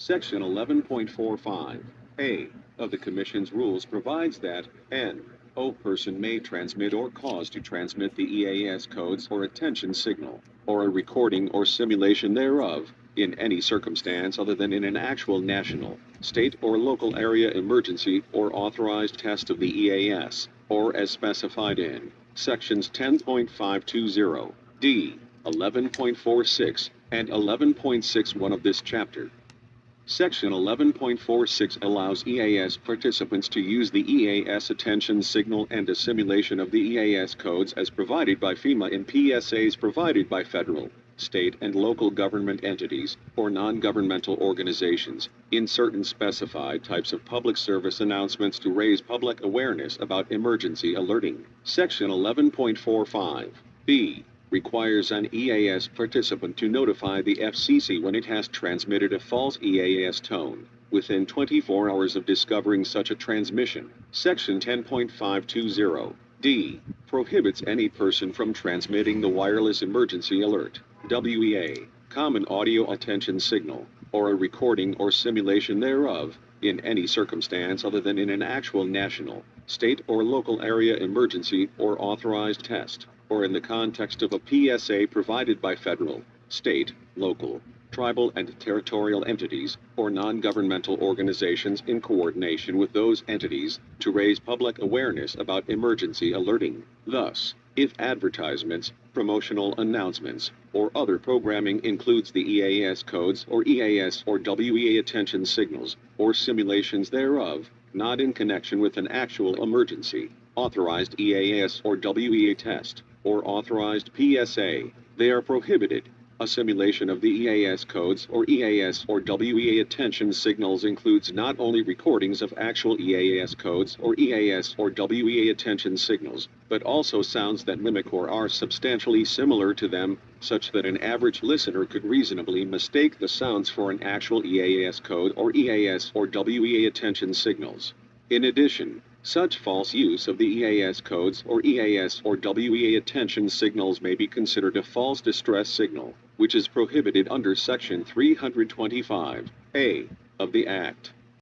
Section 11.45a of the Commission's rules provides that no person may transmit or cause to transmit the EAS codes or attention signal, or a recording or simulation thereof, in any circumstance other than in an actual national, state or local area emergency or authorized test of the EAS, or as specified in Sections 10.520, D, 11.46, and 11.61 of this chapter. Section 11.46 allows EAS participants to use the EAS attention signal and a simulation of the EAS codes as provided by FEMA in PSAs provided by federal, state, and local government entities, or non-governmental organizations, in certain specified types of public service announcements to raise public awareness about emergency alerting. Section 11.45b requires an EAS participant to notify the FCC when it has transmitted a false EAS tone, within 24 hours of discovering such a transmission. Section 10.520d prohibits any person from transmitting the wireless emergency alert, WEA, common audio attention signal, or a recording or simulation thereof, in any circumstance other than in an actual national, state or local area emergency or authorized test, or in the context of a PSA provided by federal, state, local, tribal and territorial entities, or non-governmental organizations in coordination with those entities, to raise public awareness about emergency alerting. Thus, if advertisements, promotional announcements, or other programming includes the EAS codes or EAS or WEA attention signals, or simulations thereof, not in connection with an actual emergency, authorized EAS or WEA test, or authorized PSA, they are prohibited. A simulation of the EAS codes or EAS or WEA attention signals includes not only recordings of actual EAS codes or EAS or WEA attention signals, but also sounds that mimic or are substantially similar to them, such that an average listener could reasonably mistake the sounds for an actual EAS code or EAS or WEA attention signals. In addition, such false use of the EAS codes or EAS or WEA attention signals may be considered a false distress signal, which is prohibited under Section 325A of the Act.